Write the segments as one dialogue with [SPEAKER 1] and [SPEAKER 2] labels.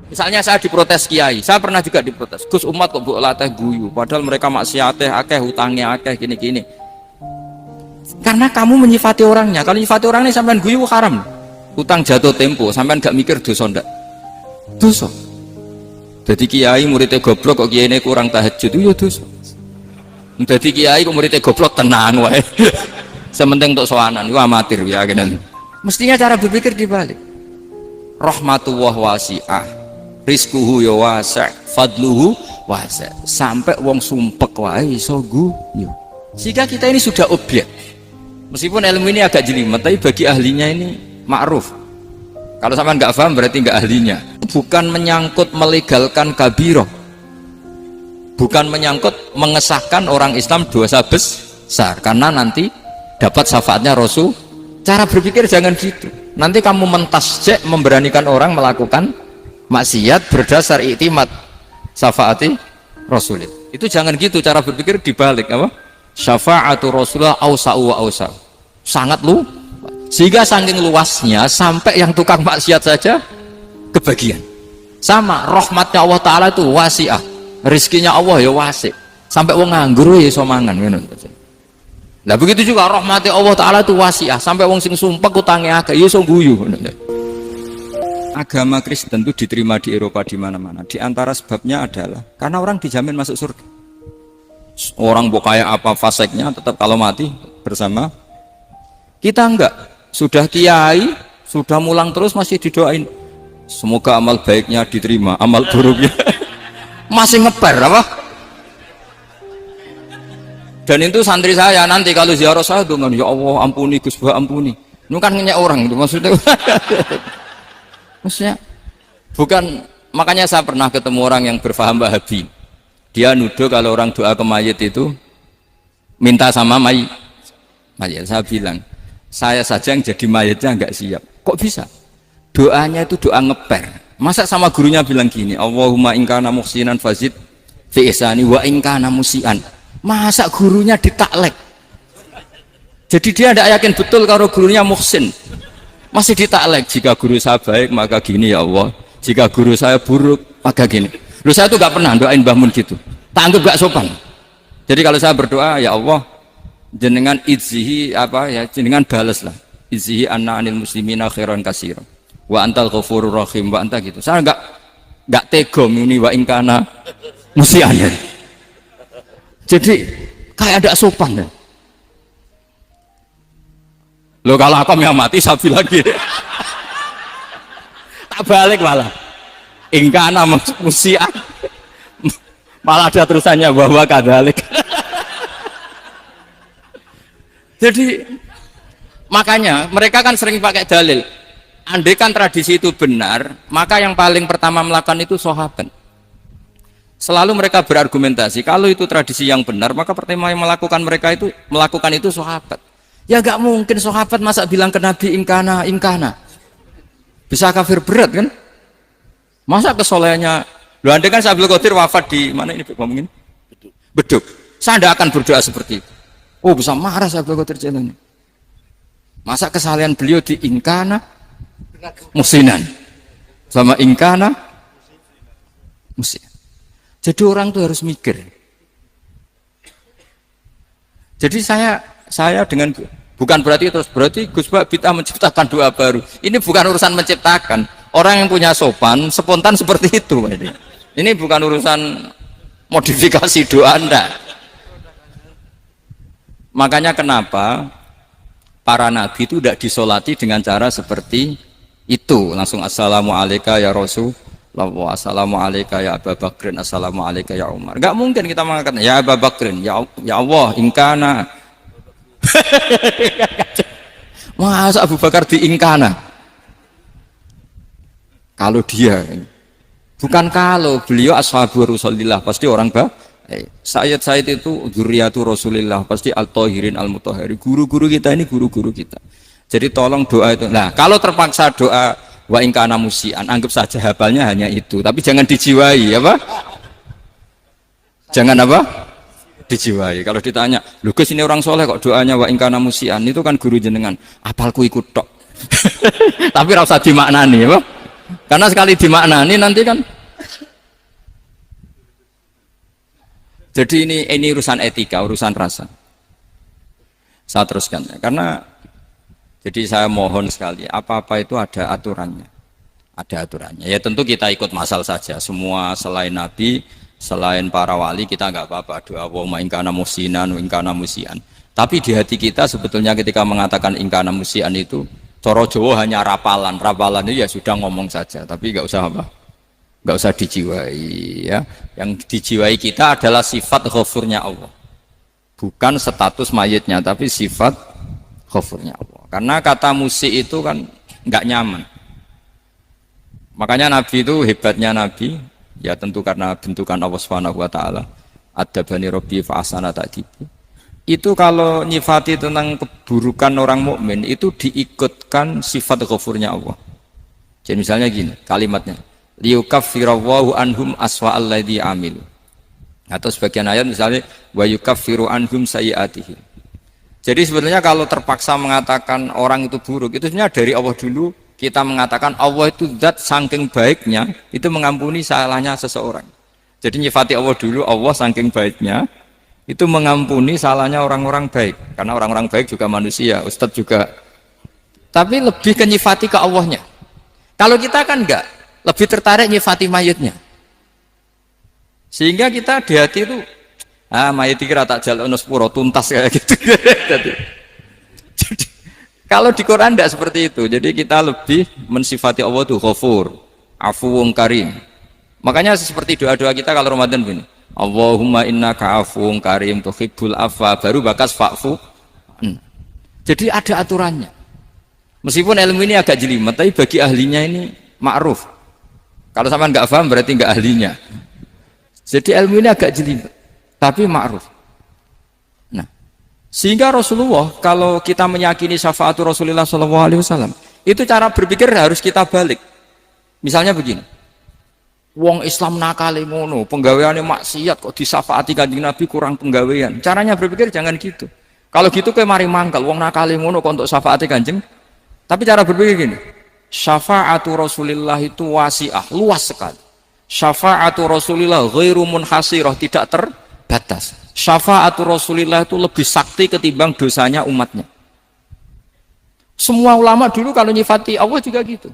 [SPEAKER 1] Misalnya saya diprotes kiai, saya pernah juga diprotes. Gus, umat kok mbok latih guyu, padahal mereka maksiate akeh, hutangnya akeh, gini-gini. Karena kamu menyifati orangnya. Kalau menyifati orangnya sampean guyu haram. Utang jatuh tempo, sampean gak mikir dosa ndak? Dosa. Jadi kiai muridnya goblok kok kiai ini kurang tahajud itu ya dosa. Jadi kiai kok muridnya goblok tenang wae. Sementing untuk soanan, itu amatir ya kan. Mestinya cara berpikir dibalik. Rahmatullah wasi'ah, rizkuhu ya wasi', fadluhu wasi'. Sampai wong sumpek wae iso guyu. Jika kita ini sudah objek, meskipun ilmu ini agak jelimet, tapi bagi ahlinya ini ma'ruf. Kalau sampean nggak paham berarti nggak ahlinya. Bukan menyangkut melegalkan kabiroh, bukan menyangkut mengesahkan orang Islam dosa besar, karena nanti dapat syafaatnya Rasul. Cara berpikir jangan gitu. Nanti kamu mentasjek memberanikan orang melakukan maksiat berdasar iktimat syafaati Rasul. Itu jangan gitu cara berpikir, dibalik apa? Syafa'atu Rasulullah awsa'u wa awsa'u. Sangat lu, sehingga saking luasnya sampai yang tukang maksiat saja kebagian. Sama rahmatnya Allah Ta'ala itu wasi'ah, rizkinya Allah ya wasi', sampai wong nganggur ya iso mangan. Nah begitu juga rahmatnya Allah Ta'ala itu wasi'ah, sampai wong sing sumpah utangnya agak ya iso guyu. Agama Kristen itu diterima di Eropa di mana-mana. Di antara sebabnya adalah karena orang dijamin masuk surga. Orang kayak apa faseknya tetap kalau mati bersama. Kita enggak, sudah kiai, sudah mulang terus masih didoain. Semoga amal baiknya diterima, amal buruknya masih ngeper apa? Dan itu santri saya nanti kalau ziarah saya dengan ya Allah ampuni Gus Bah ampuni. Ini kan ngenyek orang itu maksudnya. Maksudnya bukan, makanya saya pernah ketemu orang yang berfaham Wahabi. Dia nuduh kalau orang doa ke mayit itu minta sama mayit. Saya bilang, saya saja yang jadi mayitnya nggak siap. Kok bisa? Doanya itu doa ngeper. Masa sama gurunya bilang gini, Allahumma ingkana muhsinan fazid fi ihsani wa ingkana musian. Masa gurunya ditaklek? Jadi dia tidak yakin betul kalau gurunya muhsin. Masih ditaklek, jika guru saya baik maka gini ya Allah, jika guru saya buruk maka gini. Loh saya tuh gak pernah doain Mbah Mun gitu, tak anggap gak sopan. Jadi kalau saya berdoa ya Allah jenengan idzihi apa ya, jenengan balas lah idzihi anna anil muslimina khairan kasira wa antal ghafurur rahim wa anta gitu. Saya gak tegom ini wa ingkana musian. Jadi kayak ada sopan ya. Loh kalau aku yang mati sapi lagi. Tak balik malah. Ingkana musian. Malah ada terusannya bahwa kadalik. Jadi makanya mereka kan sering pakai dalil. Andai kan tradisi itu benar, maka yang paling pertama melakukan itu sahabat. Selalu mereka berargumentasi kalau itu tradisi yang benar, maka pertama yang melakukan itu sahabat. Ya gak mungkin sahabat masa bilang ke Nabi ingkana bisa kafir berat kan? Masa kesolehannya lu andai kan Abdul Qadir wafat di mana ini ngomongin Beduk, saya tidak akan berdoa seperti itu. Oh bisa marah Abdul Qadir jalan. Masa kesalahan beliau di ingkana musinan sama ingkana musinan. Jadi orang tuh harus mikir. Jadi saya dengan bukan berarti Gus Bah bid'ah menciptakan doa baru. Ini bukan urusan menciptakan. Orang yang punya sopan spontan seperti itu. Ini bukan urusan modifikasi doa Anda. Makanya kenapa para nabi itu tidak disolati dengan cara seperti itu. Langsung assalamualaikum ya Rasul. Assalamualaikum ya Abu Bakrin, assalamualaikum ya Umar. Enggak mungkin kita mengatakan ya Abu Bakrin, ya Allah, ingkana. Masa Abu Bakar di ingkana? Kalau dia, bukan kalau beliau ashabu Rasulillah, pasti orang Sayyid itu dzurriyyatu Rasulillah, pasti al-Tahirin al-Mutahhari. Guru-guru kita ini guru-guru kita. Jadi tolong doa itu. Nah, kalau terpaksa doa wa ingkana musian, anggap saja hafalnya hanya itu, tapi jangan dijiwai apa? Jangan apa? Dijiwai. Kalau ditanya, "Lho Gus ini orang soleh kok doanya wa ingkana musian?" Itu kan guru jenengan, apalku ikut tok. Tapi ora usah dimaknani apa? Karena sekali dimaknani nanti kan. Jadi ini urusan etika, urusan rasa. Saya teruskan ya. Karena jadi saya mohon sekali, apa-apa itu ada aturannya. Ada aturannya. Ya tentu kita ikut masal saja. Semua selain Nabi, selain para wali kita nggak apa-apa. Doa wa ingkana musinan, ingkana musian. Tapi di hati kita sebetulnya ketika mengatakan ingkana musian itu coro Jawa hanya rapalan. Rapalan itu ya sudah ngomong saja, tapi nggak usah apa? Nggak usah dijiwai ya. Yang dijiwai kita adalah sifat ghafurnya Allah. Bukan status mayitnya, tapi sifat ghafurnya Allah. Karena kata musik itu kan nggak nyaman. Makanya Nabi itu hebatnya Nabi, ya tentu karena bentukan Allah Subhanahu wa taala. Adabani Rabbi fa ahsana ta'dibi. Itu kalau nyifati tentang keburukan orang mukmin itu diikutkan sifat ghafurnya Allah. Jadi misalnya gini, kalimatnya liyukaffirallahu anhum aswa'al ladzi amilu. Atau sebagian ayat misalnya wa yukaffiru anhum sayiatihim. Jadi sebetulnya kalau terpaksa mengatakan orang itu buruk, itu sebenarnya dari Allah dulu kita mengatakan Allah itu zat saking baiknya itu mengampuni salahnya seseorang. Jadi nyifati Allah dulu, Allah saking baiknya itu mengampuni salahnya orang-orang baik. Karena orang-orang baik juga manusia, Ustadz juga. Tapi lebih ke nyifati ke Allahnya. Kalau kita kan enggak, lebih tertarik nyifati mayitnya. Sehingga kita di hati itu mayit kira tak jalan sepuro tuntas kayak gitu. Jadi, kalau di Quran tidak seperti itu. Jadi kita lebih mensifati Allah itu Ghafur, Afuwun Karim. Makanya seperti doa-doa kita kalau Ramadan begini, Allahumma innaka afuwun karim tuhibbul afwa, baru bakas fa'fu. Jadi ada aturannya. Meskipun ilmu ini agak jelimet, tapi bagi ahlinya ini ma'ruf. Kalau sama nggak paham berarti nggak ahlinya. Jadi ilmu ini agak jelimet, tapi ma'ruf. Nah, sehingga Rasulullah kalau kita meyakini syafaat Rasulullah SAW, itu cara berpikir harus kita balik. Misalnya begini, wong Islam nakale ngono, penggaweane maksiat kok disafaati Kanjeng Nabi kurang penggawean. Caranya berpikir jangan gitu. Kalau gitu kayak mari mangkal, wong nakale ngono kok untuk syafaati Kanjeng. Tapi cara berpikir gini, syafaatu Rasulullah itu wasi'ah, luas sekali. Syafaatu Rasulillah ghairu munhasirah, tidak terbatas. Syafaatu Rasulillah itu lebih sakti ketimbang dosanya umatnya. Semua ulama dulu kalau nyifati Allah juga gitu.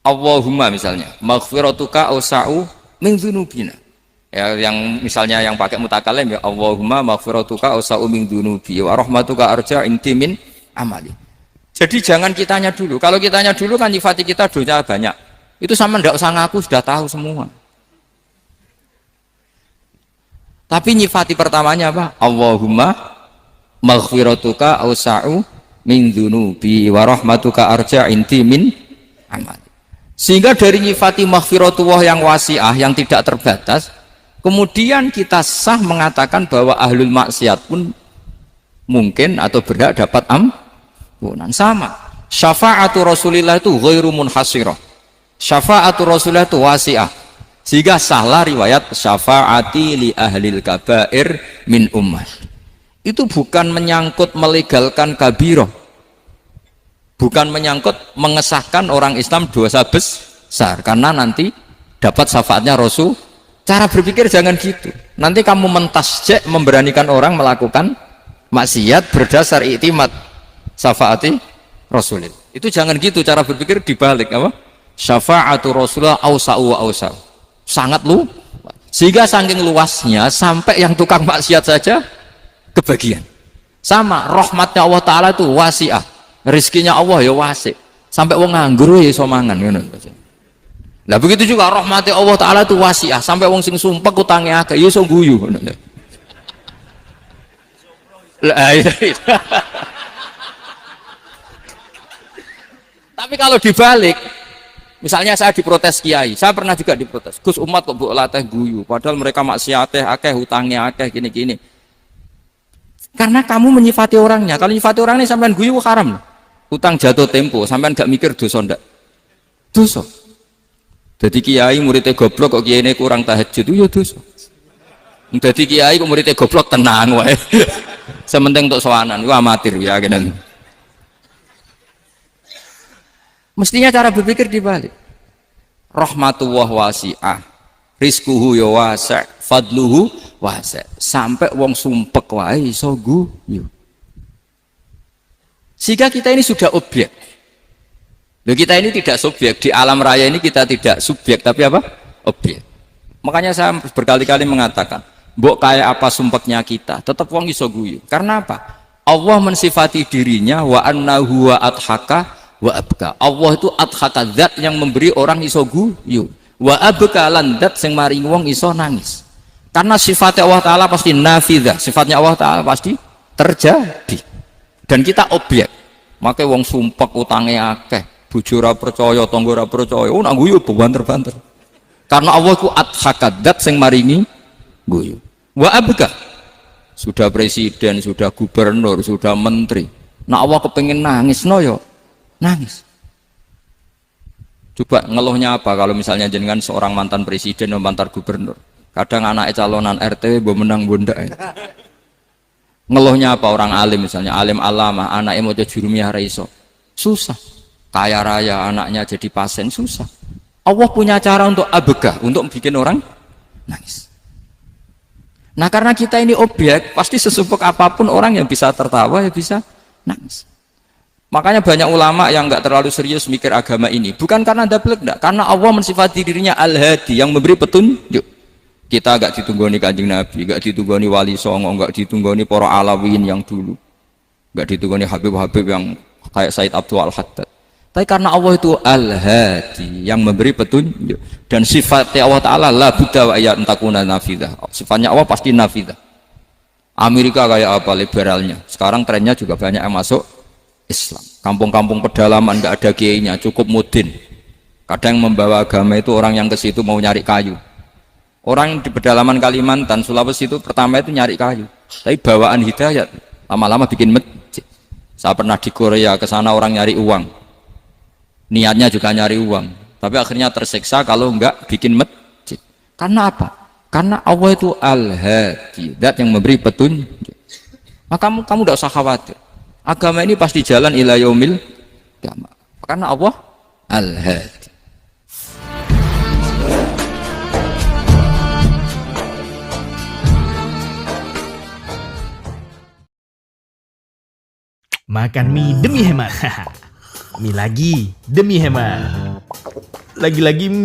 [SPEAKER 1] Allahumma misalnya maghfiratuka awsa'u min dzunubina. Ya, yang misalnya yang pakai mutakalim ya Allahumma maghfiratuka awsa'u min dzunubi wa rahmatuka arja inti min amali. Jadi jangan kitanya dulu. Kalau kitanya dulu kan nyifati kita dosa banyak. Itu sama ndak usah ngaku, sudah tahu semua. Tapi nyifati pertamanya apa? Allahumma maghfiratuka awsa'u min dzunubi wa rahmatuka arja inti min amal. Sehingga dari nyifati maghfiratullah yang wasi'ah, yang tidak terbatas, kemudian kita sah mengatakan bahwa ahlul maksiat pun mungkin atau berhak dapat ampunan. Sama. Syafa'atu Rasulillah itu ghairu munhasirah. Syafa'atu Rasulullah itu wasi'ah, sehingga salah riwayat syafa'ati li ahlil kabair min ummah. Itu bukan menyangkut melegalkan kabirah, bukan menyangkut mengesahkan orang Islam dosa besar, karena nanti dapat syafaatnya Rasul. Cara berpikir jangan gitu, nanti kamu mentasjek memberanikan orang melakukan maksiat berdasar iktimat syafaati Rasulullah. Itu jangan gitu, cara berpikir dibalik apa? Syafa'atu Rasulullah awsa'u wa awsa'u, sangat lu, sehingga saking luasnya sampai yang tukang maksiat saja kebagian. Sama rahmatnya Allah Ta'ala itu wasi'ah, rizkinya Allah ya wasi', sampai wong nganggur ya iso mangan. Nah begitu juga rahmatnya Allah Ta'ala itu wasi'ah, sampai wong sing sumpah utangnya akeh ya iso guyu. Tapi kalau dibalik, misalnya saya diprotes kiai, saya pernah juga diprotes, Gus umat kok mbok latih guyu, padahal mereka maksiateh akeh, hutangnya akeh, gini-gini. Karena kamu menyifati orangnya. Kalau menyifati orangnya sampean guyu haram. Hutang jatuh tempo, sampean gak mikir dosa ndak? Dosa. Jadi kiai muridnya goblok kok kiai ini kurang tahajud itu ya dosa. Jadi kiai kok muridnya goblok tenang wae. Sementing untuk sowanan, itu amatir ya. Mestinya cara berpikir dibalik. Rahmatullah wasi'ah, rizkuhu ya wasi', fadluhu wasi'. Sampai wong sumpek wae iso guyu. Sehingga kita ini sudah objek. Loh, kita ini tidak subjek di alam raya ini, kita tidak subjek tapi apa? Objek. Makanya saya berkali-kali mengatakan, mbok kayak apa sumpeknya kita, tetap wong iso guyu. Karena apa? Allah mensifati dirinya wa annahu wa adhaka wa abka. Allah itu adhaka, zat yang memberi orang iso guyu. Wa abka lan zat sing maring wong iso nangis. Karena sifatnya Allah Ta'ala pasti nafidah, sifatnya Allah Ta'ala pasti terjadi. Dan kita objek. Makanya wong sumpek utange akeh, bojo ora percaya, tangga ora percaya, nak guyu banter-banter. Karena Allah itu adhaka, zat sing maringi guyu. Wa abka, sudah presiden, sudah gubernur, sudah menteri, nah Allah kepengen nangis, no yo nangis. Coba ngeluhnya apa kalau misalnya jenengan seorang mantan presiden atau mantan gubernur, kadang anaknya calonan RT bo menang bunda. Ngeluhnya apa orang alim, misalnya alim alama, anaknya mau jadi jurumiyah raiso, susah. Kaya raya anaknya jadi pasien, susah. Allah punya cara untuk abegah, untuk bikin orang nangis. Nah karena kita ini objek, pasti sesumpek apapun orang yang bisa tertawa, ya bisa nangis. Makanya banyak ulama yang nggak terlalu serius mikir agama ini, bukan karena dablek, enggak, karena Allah mensifati dirinya Al-Hadi, yang memberi petunjuk. Kita nggak ditunggoni Kanjeng Nabi, nggak ditunggoni Wali Songo, nggak ditunggoni para Alawin yang dulu, nggak ditunggoni Habib-Habib yang kayak Said Abdul Al-Haddad. Tapi karena Allah itu Al-Hadi, yang memberi petunjuk, dan sifatnya Allah Ta'ala la budda wa ayat entakuna nafidah, sifatnya Allah pasti nafidah. Amerika kayak apa liberalnya, sekarang trennya juga banyak yang masuk Islam. Kampung-kampung pedalaman nggak ada kiainya, cukup mudin. Kadang membawa agama itu orang yang ke situ mau nyari kayu. Orang di pedalaman Kalimantan, Sulawesi itu pertama itu nyari kayu, tapi bawaan hidayat, lama-lama bikin masjid. Saya pernah di Korea, ke sana orang nyari uang, niatnya juga nyari uang, tapi akhirnya tersiksa kalau enggak bikin masjid. Karena apa? Karena Allah itu Al-Hadi, zat yang memberi petunjuk. Maka kamu tidak usah khawatir, agama ini pasti jalan ila yaumil qiyamah, karena Allah Al-Hadi.
[SPEAKER 2] Makan mie demi hemat. Mie lagi demi hemat. Lagi-lagi mie.